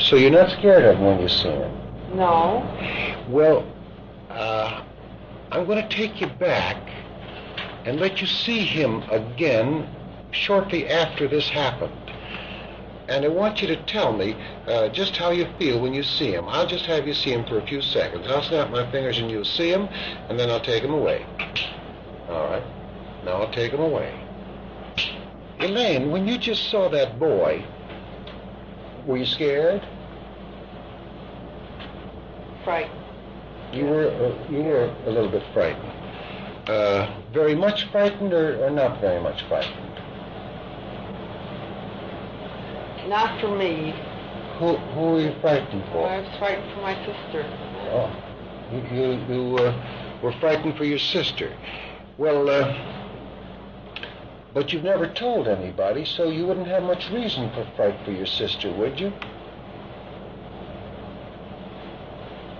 So you're not scared of him when you see him? No. Well, I'm going to take you back and let you see him again shortly after this happened. And I want you to tell me just how you feel when you see him. I'll just have you see him for a few seconds. I'll snap my fingers and you'll see him, and then I'll take him away. All right. Now I'll take him away. Elaine, when you just saw that boy, were you scared? Frightened. You were a little bit frightened. Very much frightened or not very much frightened? Not for me. Who were you frightened for? I was frightened for my sister. Oh, you were frightened for your sister. Well, but you've never told anybody, so you wouldn't have much reason for fright for your sister, would you?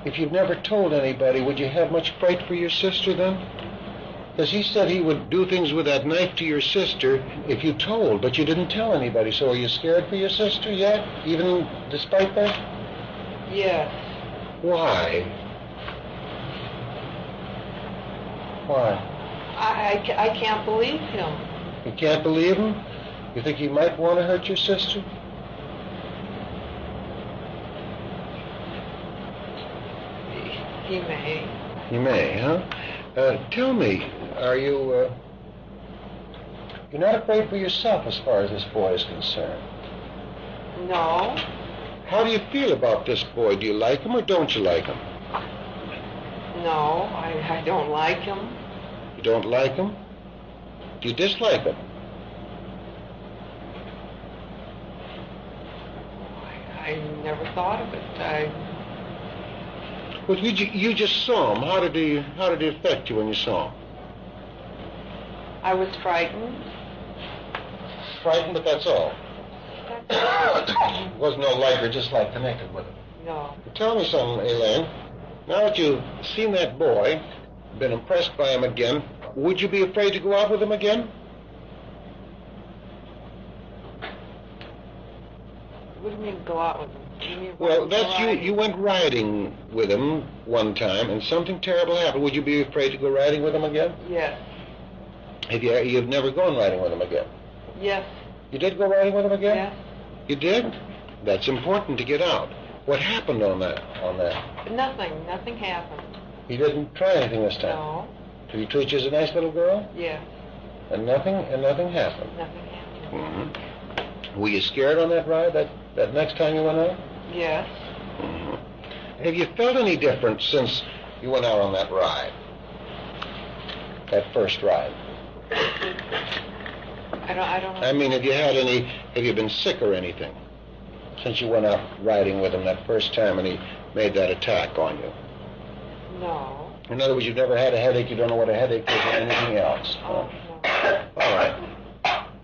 If you've never told anybody, would you have much fright for your sister then? Because he said he would do things with that knife to your sister if you told, but you didn't tell anybody. So are you scared for your sister yet, even despite that? Yes. Why? Why? I can't believe him. You can't believe him? You think he might want to hurt your sister? He may. He may, huh? Tell me, are you, you're not afraid for yourself as far as this boy is concerned? No. How do you feel about this boy? Do you like him or don't you like him? No, I don't like him. You don't like him? Do you dislike him? I never thought of it. Well, you just saw him. How did he affect you when you saw him? I was frightened. Frightened, but that's all. Wasn't no like or dislike connected with him. No. Tell me something, Elaine. Now that you've seen that boy, been impressed by him again, would you be afraid to go out with him again? What do you mean go out with him? Well, that's you. You went riding with him one time, and something terrible happened. Would you be afraid to go riding with him again? Yes. You've never gone riding with him again? Yes. You did go riding with him again? Yes. You did? That's important to get out. What happened on that? Nothing. Nothing happened. He didn't try anything this time? No. Did he treat you as a nice little girl? Yes. And nothing happened? Nothing happened. Mm-hmm. Were you scared on that ride, that next time you went out? Yes. Mm-hmm. Have you felt any different since you went out on that ride? That first ride? I don't know. I mean, have you been sick or anything since you went out riding with him that first time and he made that attack on you? No. In other words, you've never had a headache, you don't know what a headache is or anything else? Oh, no. All right.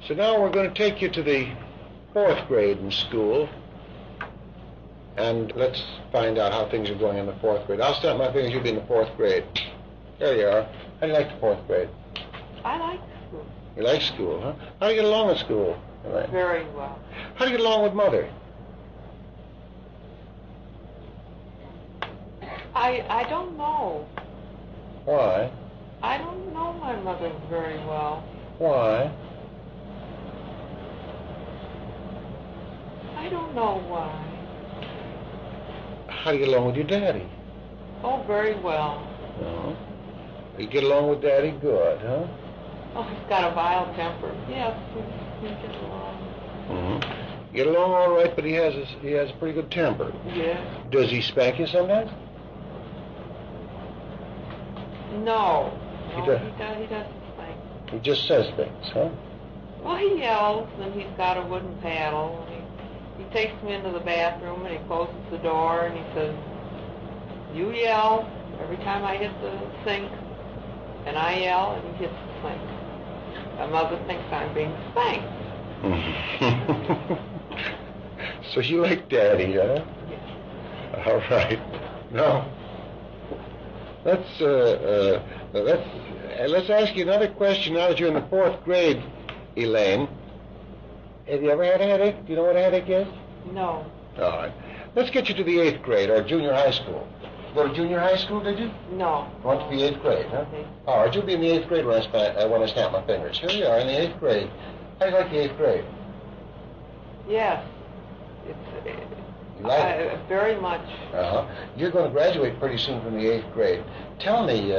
So now we're going to take you to the 4th grade in school, and let's find out how things are going in the 4th grade. I'll snap my fingers, you'll be in the 4th grade. There you are. How do you like the 4th grade? I like school. You like school, huh? How do you get along with school? Right. Very well. How do you get along with Mother? I don't know. Why? I don't know my mother very well. Why? I don't know why. How do you get along with your daddy? Oh, very well. Oh. You get along with Daddy good, huh? Oh, he's got a vile temper. Yes, we get along. Mm-hmm. You get along all right, but he has a pretty good temper. Yes. Does he spank you sometimes? No. He doesn't spank. He just says things, huh? Well, he yells, and he's got a wooden paddle, and he takes me into the bathroom, and he closes the door, and he says, "You yell every time I hit the sink," and I yell, and he hits the sink. My mother thinks I'm being spanked. So you like Daddy, huh? Yes. All right. Now, let's ask you another question now that you're in the 4th grade, Elaine. Have you ever had a headache? Do you know what a headache is? No. All right. Let's get you to the 8th grade or junior high school. Go to junior high school, did you? No. Went to the 8th grade, huh? Okay. All right, you'll be in the 8th grade when I snap my fingers. Here you are in the 8th grade. How do you like the 8th grade? Yes. You like it? Very much. Uh-huh. You're going to graduate pretty soon from the 8th grade. Tell me,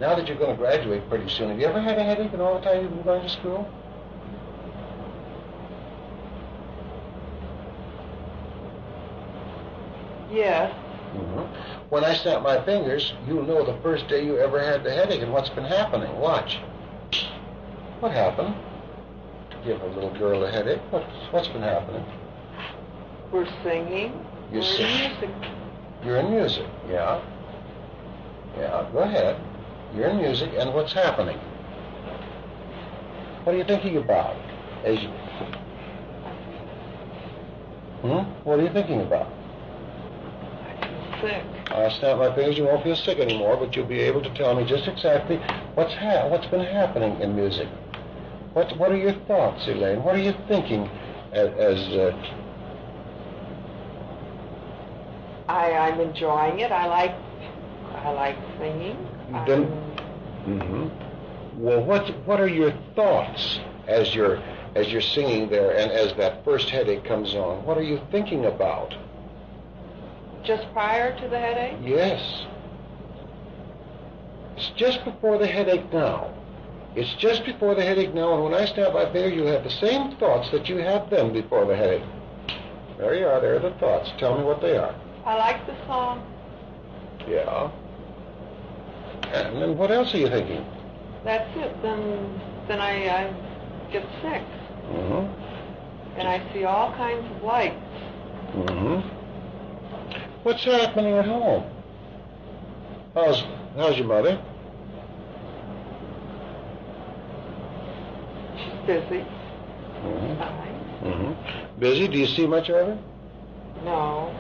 now that you're going to graduate pretty soon, have you ever had a headache in all the time you've been going to school? Yes. Mm-hmm. When I snap my fingers, you'll know the first day you ever had the headache and what's been happening. Watch. What happened to give a little girl a headache? What's been happening? We're singing. You're We're in music. You're in music, yeah. Yeah, go ahead. You're in music, and what's happening? What are you thinking about? What are you thinking about? Sick. I'll snap my fingers, you won't feel sick anymore, but you'll be able to tell me just exactly what's been happening in music. What are your thoughts, Elaine? What are you thinking I'm enjoying it. I like singing. Well, what are your thoughts as you're singing there and as that first headache comes on? What are you thinking about? Just prior to the headache? Yes. It's just before the headache now. It's just before the headache now, and when I snap my finger, you have the same thoughts that you had then before the headache. There you are. There are the thoughts. Tell me what they are. I like the song. Yeah. And then what else are you thinking? That's it. Then I get sick. Mm-hmm. And I see all kinds of lights. Mm-hmm. What's happening at home? How's your mother? She's busy. Mm-hmm. Fine. Mm-hmm. Busy? Do you see much of her? No.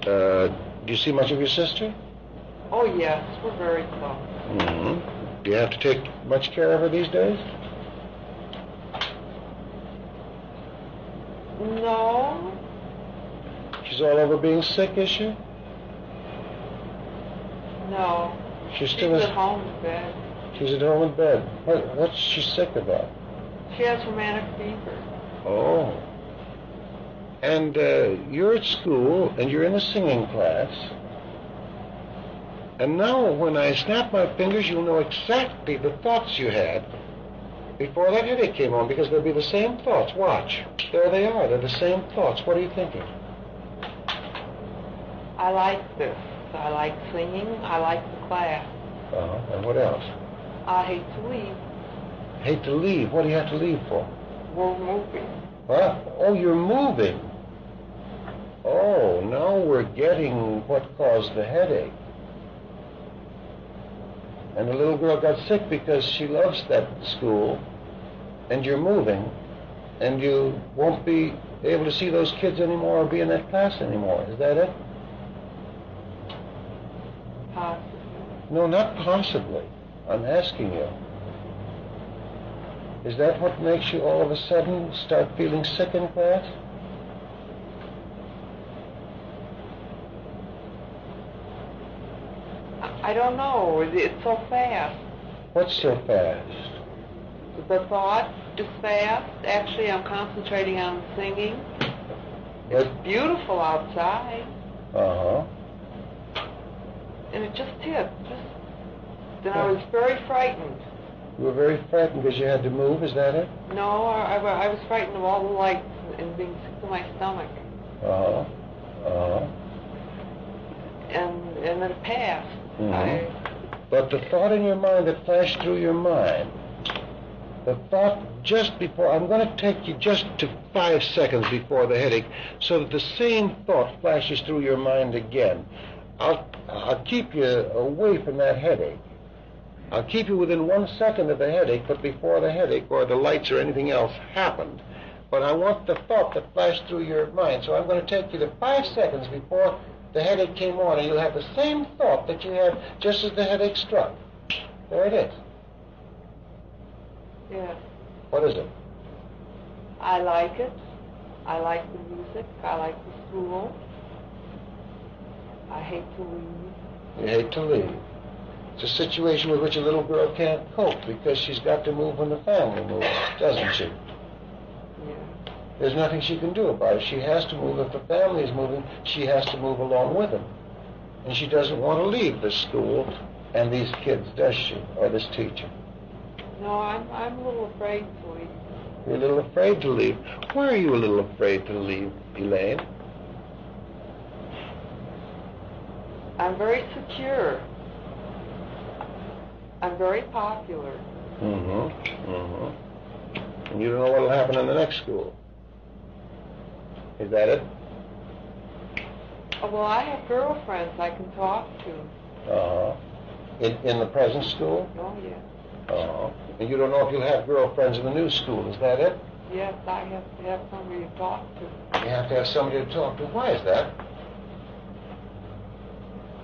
Do you see much of your sister? Oh, yes. We're very close. Mm-hmm. Do you have to take much care of her these days? No. She's all over being sick, is she? No. She's at home in bed. She's at home in bed. What's she sick about? She has rheumatic fever. Oh. And you're at school, and you're in a singing class. And now when I snap my fingers, you'll know exactly the thoughts you had before that headache came on, because they'll be the same thoughts. Watch. There they are. They're the same thoughts. What are you thinking? I like this. I like singing. I like the class. And what else? I hate to leave. Hate to leave? What do you have to leave for? We're moving. Huh? Oh, you're moving. Oh, now we're getting what caused the headache. And the little girl got sick because she loves that school, and you're moving, and you won't be able to see those kids anymore or be in that class anymore. Is that it? Possibly. No, not possibly. I'm asking you. Is that what makes you all of a sudden start feeling sick in class? I don't know. It's so fast. What's so fast? The thought is fast. Actually, I'm concentrating on singing. It's beautiful outside. Uh-huh. And it just hit. Then I was very frightened. You were very frightened because you had to move, is that it? No, I was frightened of all the lights and being sick to my stomach. Uh-huh. Uh-huh. And then it passed. Mm-hmm. But the thought in your mind that flashed through your mind, the thought just before, I'm going to take you just to 5 seconds before the headache so that the same thought flashes through your mind again. I'll keep you away from that headache. I'll keep you within 1 second of the headache, but before the headache or the lights or anything else happened. But I want the thought that flashed through your mind, so I'm going to take you to 5 seconds before the headache came on, and you'll have the same thought that you had just as the headache struck. There it is. Yes. What is it? I like it. I like the music. I like the school. I hate to leave. You hate to leave. It's a situation with which a little girl can't cope because she's got to move when the family moves, doesn't she? Yeah. There's nothing she can do about it. She has to move. If the family is moving, she has to move along with them. And she doesn't want to leave this school and these kids, does she? Or this teacher? No, I'm a little afraid to leave. You're a little afraid to leave. Why are you a little afraid to leave, Elaine? I'm very secure. I'm very popular. And you don't know what'll happen in the next school. Is that it? Oh, well, I have girlfriends I can talk to. In the present school? Oh, yes. And you don't know if you'll have girlfriends in the new school, is that it? Yes, I have to have somebody to talk to. You have to have somebody to talk to. Why is that?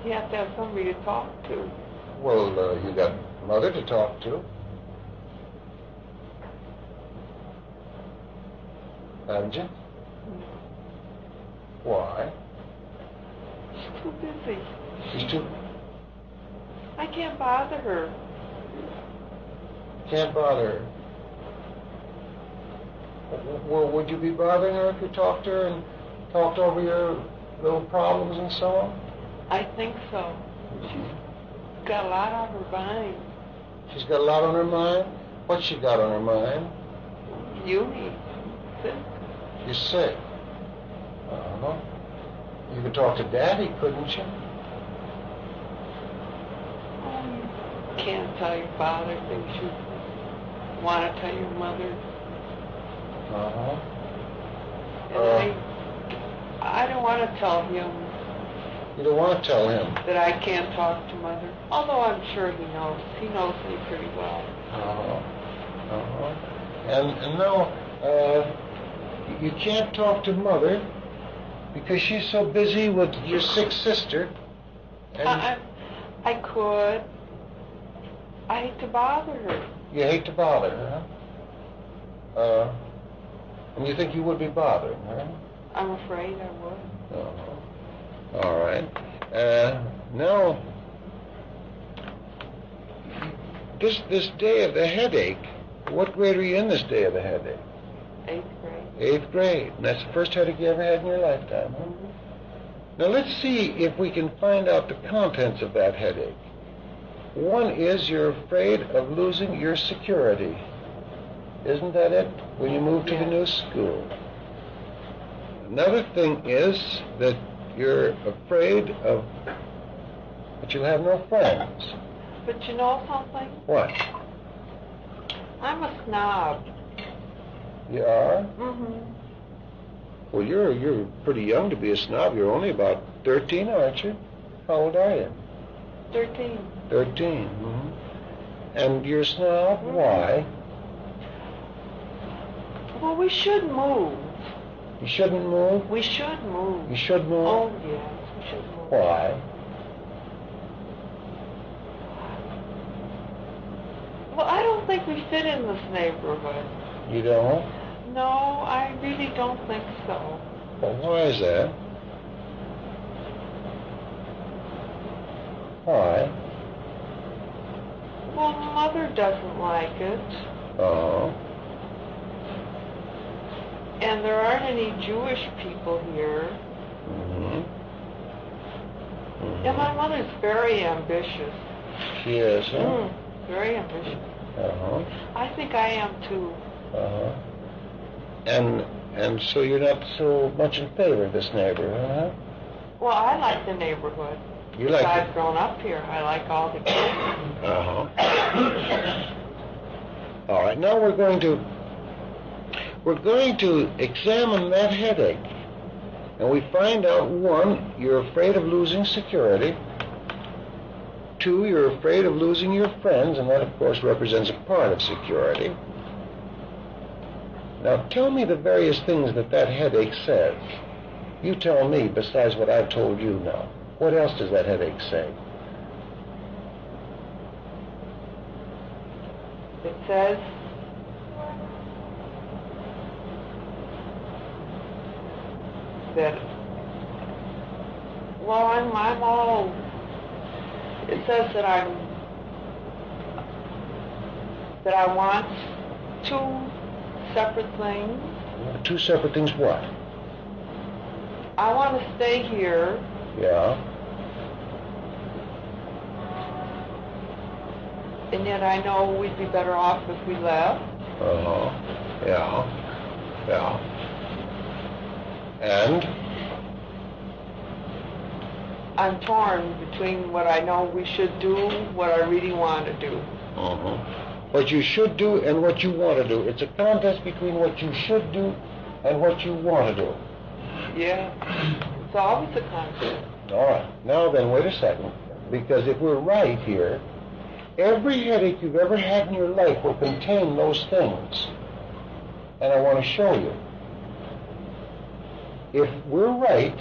You have to have somebody to talk to. Well, you got Mother to talk to. Haven't you? Why? She's too busy. She's too... I can't bother her. Can't bother her. Well, would you be bothering her if you talked to her and talked over your little problems and so on? I think so. She's got a lot on her mind. She's got a lot on her mind? What's she got on her mind? You need sick. She's sick. You could talk to Daddy, couldn't you? Oh, you can't tell your father things you want to tell your mother. And I don't want to tell him. You don't want to tell him? That I can't talk to Mother. Although I'm sure he knows. He knows me pretty well. And now, you can't talk to Mother because she's so busy with your sick sister. And I could. I hate to bother her. You hate to bother her, huh? And you think you would be bothering her? I'm afraid I would. All right. Now, this day of the headache, what grade are you in this day of the headache? 8th grade. 8th grade. And that's the first headache you ever had in your lifetime, huh? Now, let's see if we can find out the contents of that headache. One is you're afraid of losing your security. Isn't that it? When you move to the new school. Another thing is that you're afraid of that you'll have no friends. But you know something? What? I'm a snob. You are? Mm-hmm. Well, you're pretty young to be a snob. You're only about 13, aren't you? How old are you? 13. 13. And you're a snob? Mm-hmm. Why? Well, we should move. You shouldn't move? We should move. You should move? Oh, yes, we should move. Why? Well, I don't think we fit in this neighborhood. You don't? No, I really don't think so. Well, why is that? Why? Well, Mother doesn't like it. And there aren't any Jewish people here. And my mother's very ambitious. She is, huh? Very ambitious. I think I am too. And so you're not so much in favor of this neighborhood, huh? Well, I like the neighborhood. You like I've it? grown up here. I like all the kids. All right. Now we're going to examine that headache, and we find out: 1, you're afraid of losing security. 2, you're afraid of losing your friends, and that, of course, represents a part of security. Now, tell me the various things that headache says. You tell me, besides what I've told you now. What else does that headache say? It says, that Well, I'm all. It says that I want two separate things. Two separate things what? I want to stay here. Yeah. And yet I know we'd be better off if we left. Uh-huh. Yeah. Yeah. And? I'm torn between what I know we should do, what I really want to do. Uh-huh. What you should do and what you want to do. It's a contest between what you should do and what you want to do. Yeah. It's always a contest. All right. Now then, wait a second. Because if we're right here, every headache you've ever had in your life will contain those things. And I want to show you. If we're right,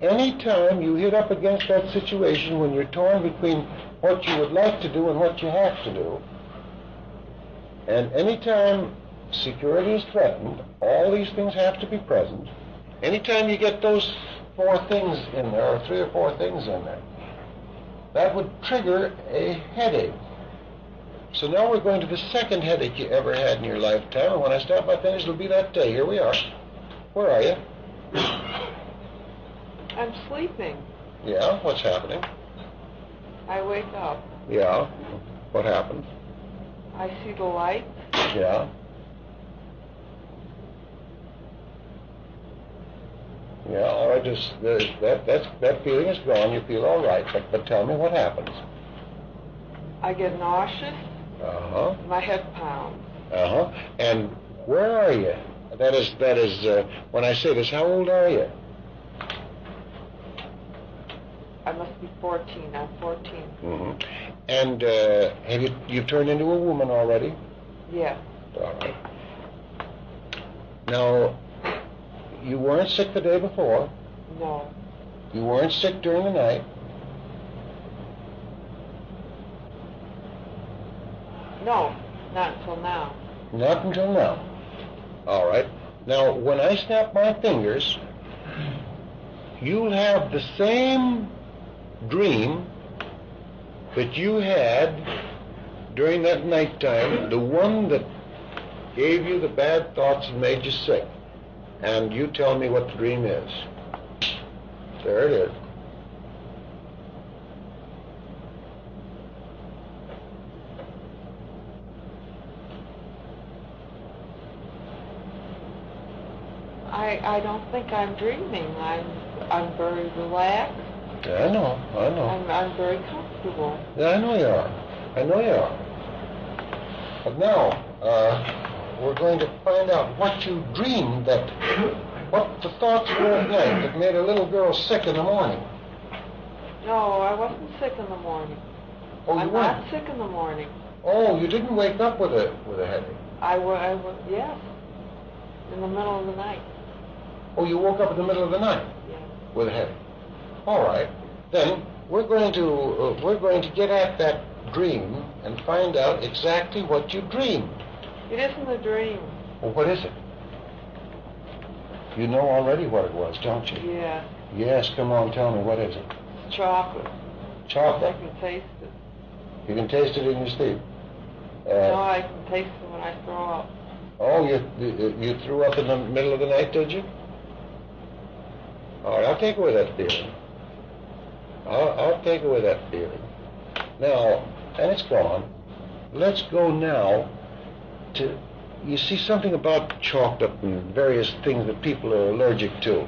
any time you hit up against that situation when you're torn between what you would like to do and what you have to do, and any time security is threatened, all these things have to be present. Anytime you get those four things in there, or three or four things in there, that would trigger a headache. So now we're going to the second headache you ever had in your lifetime, and when I start my fingers, it'll be that day. Here we are. Where are you? I'm sleeping. Yeah, what's happening? I wake up. Yeah, what happened? I see the light. Yeah. Yeah, all right, just that feeling is gone. You feel all right, but tell me what happens. I get nauseous. Uh-huh. My head pounds. Uh-huh. And where are you? That is, when I say this, how old are you? I must be 14. I'm 14. Mm-hmm. And have you've turned into a woman already? Yeah. All right. Now, you weren't sick the day before. No. You weren't sick during the night. No, not until now. Not until now. All right. Now, when I snap my fingers, you'll have the same dream that you had during that nighttime, the one that gave you the bad thoughts and made you sick. And you tell me what the dream is. There it is. I don't think I'm dreaming. I'm very relaxed. Yeah, I know. I'm very comfortable. Yeah, I know you are. I know you are. But now, we're going to find out what you dreamed what the thoughts were at night that made a little girl sick in the morning. No, I wasn't sick in the morning. Oh, you I'm weren't? not sick in the morning. Oh, you didn't wake up with a headache. I was, yes, in the middle of the night. Oh, you woke up in the middle of the night Yeah. with a headache. All right. Then we're going to get at that dream and find out exactly what you dreamed. It isn't a dream. Well, what is it? You know already what it was, don't you? Yeah. Yes, come on, tell me, what is it? It's chocolate. Chocolate. I can taste it. You can taste it in your sleep. No, I can taste it when I throw up. Oh, you threw up in the middle of the night, did you? All right, I'll take away that feeling. I'll take away that feeling. Now, and it's gone. Let's go now to, you see something about chocolate and various things that people are allergic to.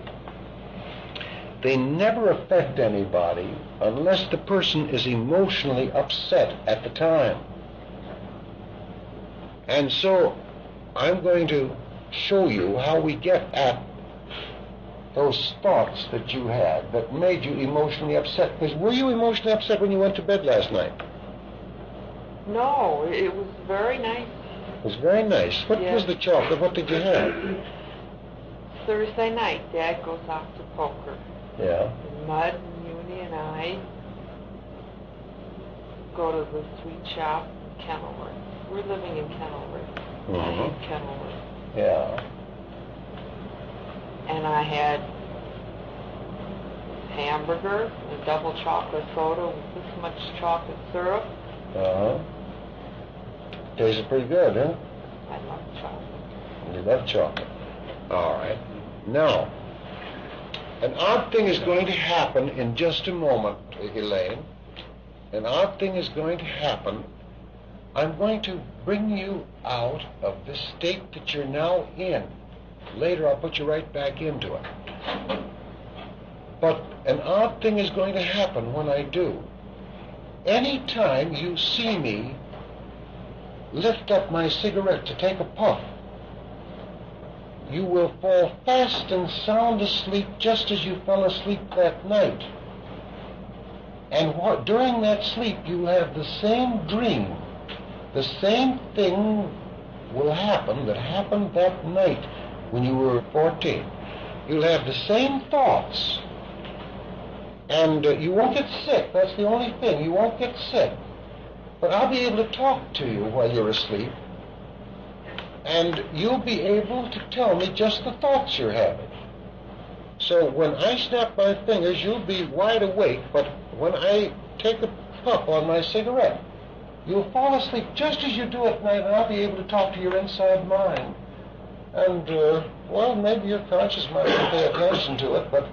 They never affect anybody unless the person is emotionally upset at the time. And so I'm going to show you how we get at those thoughts that you had that made you emotionally upset. Because were you emotionally upset when you went to bed last night? No, it was very nice. It was very nice. What Yes. was the chocolate? What did you have? Thursday night, Dad goes off to poker. Yeah. And Mud and Uni and I go to the sweet shop in Kenilworth. We're living in Kenilworth. I hate Kenilworth. Yeah. And I had hamburger, a double chocolate soda with this much chocolate syrup. Uh-huh. Tastes pretty good, huh? I love chocolate. You love chocolate. All right. Now, an odd thing is going to happen in just a moment, Elaine. An odd thing is going to happen. I'm going to bring you out of this state that you're now in. Later, I'll put you right back into it. But an odd thing is going to happen when I do. Anytime you see me lift up my cigarette to take a puff, you will fall fast and sound asleep just as you fell asleep that night. And during that sleep, you have the same dream. The same thing will happen that happened that night when you were 14. You'll have the same thoughts. And you won't get sick. That's the only thing. You won't get sick. But I'll be able to talk to you while you're asleep. And you'll be able to tell me just the thoughts you're having. So when I snap my fingers, you'll be wide awake, but when I take a puff on my cigarette, you'll fall asleep just as you do at night, and I'll be able to talk to your inside mind. And, well, maybe your conscious mind will pay attention to it, but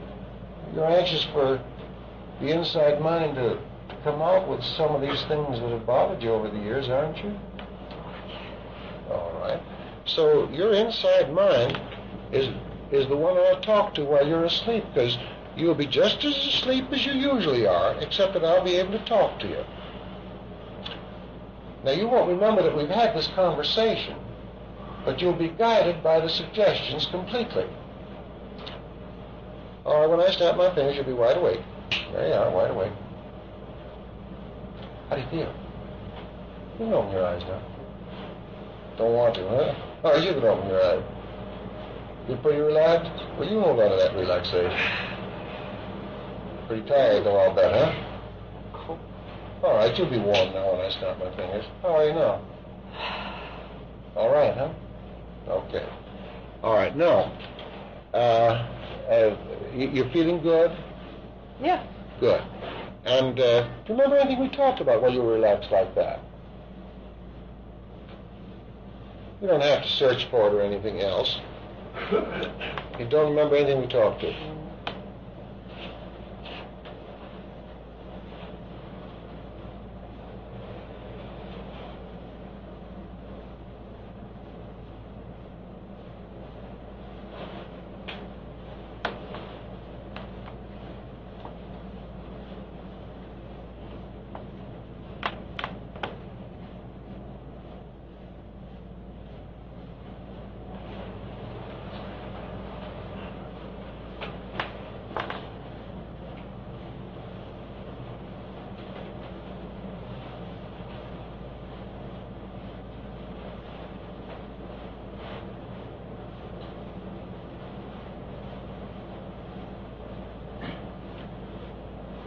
you're anxious for the inside mind to come out with some of these things that have bothered you over the years, aren't you? All right. So your inside mind is the one I'll talk to while you're asleep, because you'll be just as asleep as you usually are, except that I'll be able to talk to you. Now, you won't remember that we've had this conversation, but you'll be guided by the suggestions completely. All right, when I snap my fingers, you'll be wide awake. There you are, wide awake. How do you feel? You can open your eyes now. Don't want to, huh? Oh, you can open your eyes. You're pretty relaxed? Well, you hold on to that relaxation. Pretty tired, though, I'll bet, huh? All right, you'll be warm now when I snap my fingers. How are you now? All right, huh? Okay. All right, now, you're feeling good? Yeah. Good. And do you remember anything we talked about while you were relaxed like that? You don't have to search for it or anything else. You don't remember anything we talked to?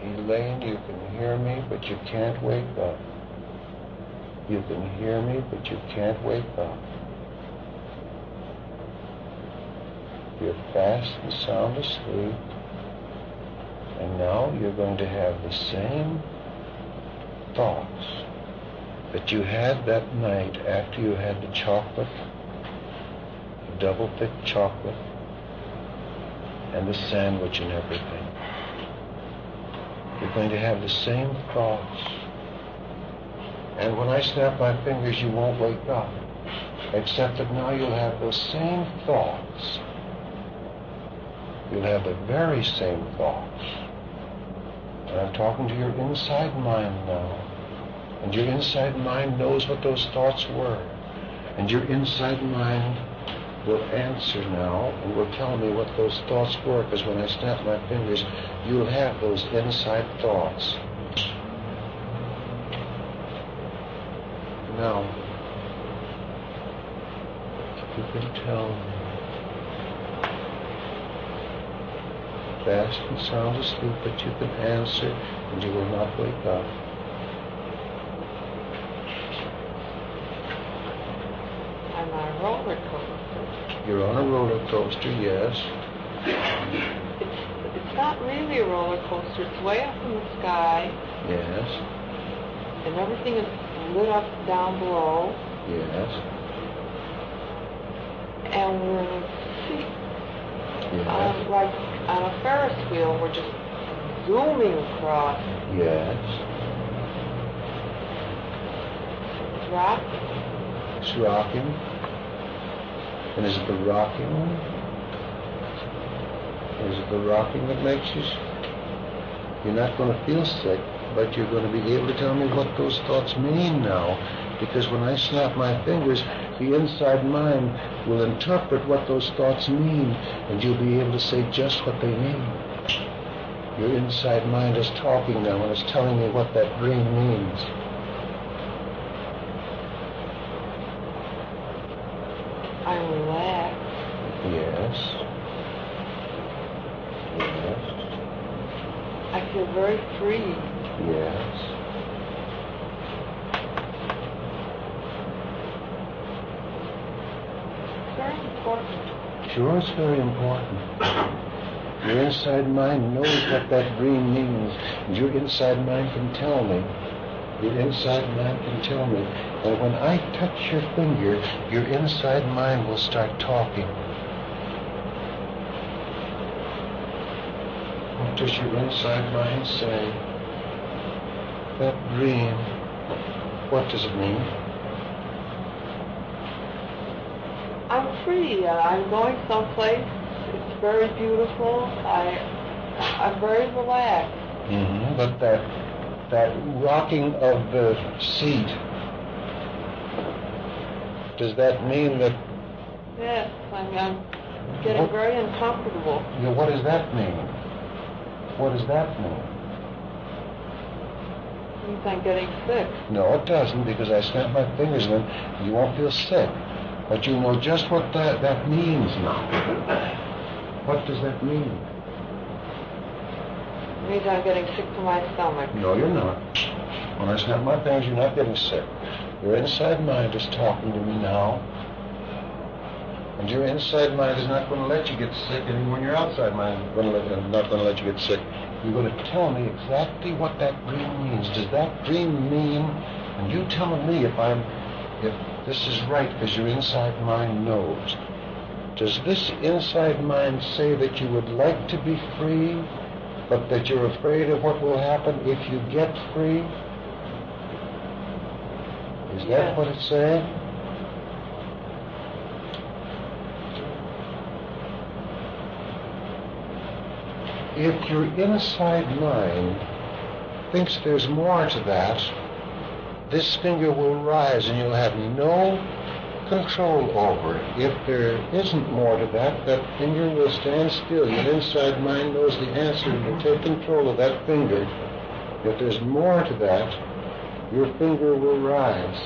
Elaine, you can hear me, but you can't wake up. You can hear me, but you can't wake up. You're fast and sound asleep, and now you're going to have the same thoughts that you had that night after you had the chocolate, the double thick chocolate, and the sandwich and everything. You're going to have the same thoughts. And when I snap my fingers, you won't wake up. Except that now you'll have those same thoughts. You'll have the very same thoughts. And I'm talking to your inside mind now. And your inside mind knows what those thoughts were. And your inside mind will answer now and will tell me what those thoughts were, because when I snap my fingers, you'll have those inside thoughts. Now, if you can tell me, fast and sound asleep, but you can answer and you will not wake up. I'm on a roller coaster. You're on a roller coaster, yes. It's it's not really a roller coaster. It's way up in the sky, Yes. and everything is lit up down below, Yes. and we're in a seat, Yes. like on a Ferris wheel. We're just zooming across. Yes. It's rocking. It's rocking. And is it the rocking? Is it the rocking that makes you? You're not going to feel sick, but you're going to be able to tell me what those thoughts mean now. Because when I snap my fingers, the inside mind will interpret what those thoughts mean, and you'll be able to say just what they mean. Your inside mind is talking now, and it's telling me what that dream means. I'm relaxed. Yes. Yes. I feel very free. Yes. It's very important. Sure, it's very important. Your inside mind knows what that dream means, and your inside mind can tell me. Your inside mind can tell me. And when I touch your finger, your inside mind will start talking. What does your inside mind say? That dream, what does it mean? I'm free. I'm going someplace. It's very beautiful. I'm very relaxed. Mm-hmm. But that rocking of the seat, does that mean that? Yes, I'm getting very uncomfortable. You know, what does that mean? What does that mean? It means I'm getting sick. No, it doesn't, because I snap my fingers and then you won't feel sick. But you know just what that means now. What does that mean? It means I'm getting sick to my stomach. No, you're not. When I snap my fingers, you're not getting sick. Your inside mind is talking to me now. And your inside mind is not going to let you get sick, and when your outside mind is not going to let you get sick. You're going to tell me exactly what that dream means. Does that dream mean, and you telling me if this is right, because your inside mind knows. Does this inside mind say that you would like to be free, but that you're afraid of what will happen if you get free? Is that what it's saying? If your inside mind thinks there's more to that, this finger will rise and you'll have no control over it. If there isn't more to that, that finger will stand still. Your inside mind knows the answer and will take control of that finger. If there's more to that, your finger will rise.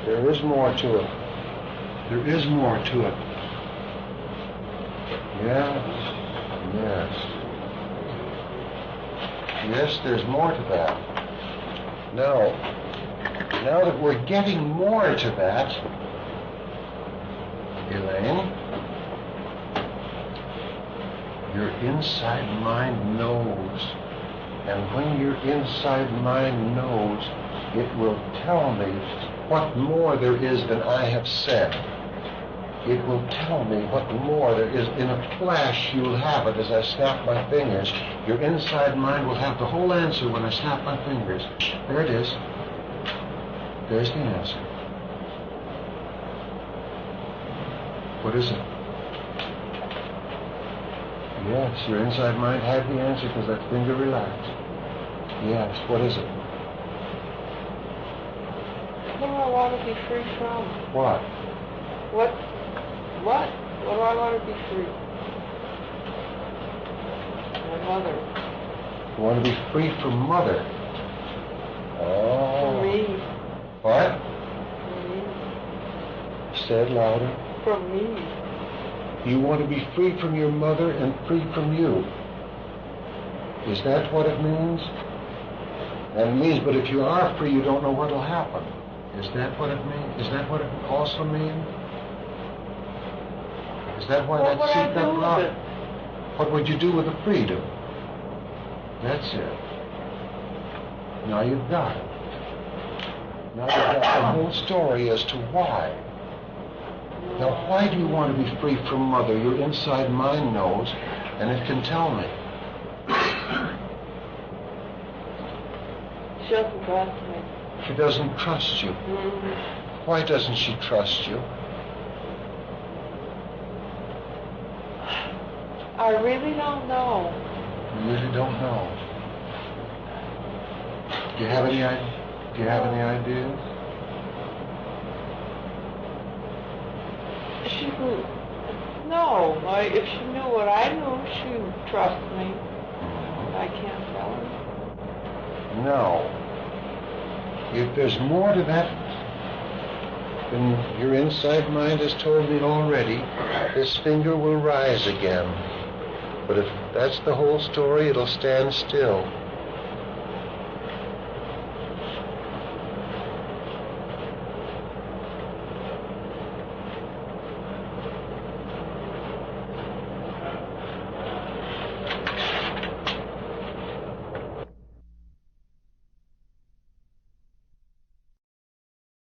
There is more to it. There is more to it. Yes. Yes. Yes, there's more to that. Now that we're getting more to that, Elaine, your inside mind knows. And when your inside mind knows, it will tell me what more there is than I have said. It will tell me what more there is. In a flash, you'll have it as I snap my fingers. Your inside mind will have the whole answer when I snap my fingers. There it is. There's the answer. What is it? Yes, your inside mind had the answer because that finger relaxed. Yes, what is it? What do I want to be free from? What? What do I want to be free? My mother. You want to be free from mother? Oh. From me. What? From me. Say it louder. From me. You want to be free from your mother and free from you. Is that what it means? And it means, but if you are free, you don't know what will happen. Is that what it means? Is that what it also means? Is that why that seat got blocked? What would you do with the freedom? That's it. Now you've got it. Now you've got the whole story as to why. Now, why do you want to be free from Mother? Your inside mind knows, and it can tell me. She doesn't trust me. She doesn't trust you. Mm-hmm. Why doesn't she trust you? I really don't know. You really don't know. Do you have any ideas? No. If she knew what I knew, she would trust me. I can't tell her. No. If there's more to that than your inside mind has told me already, this finger will rise again. But if that's the whole story, it'll stand still.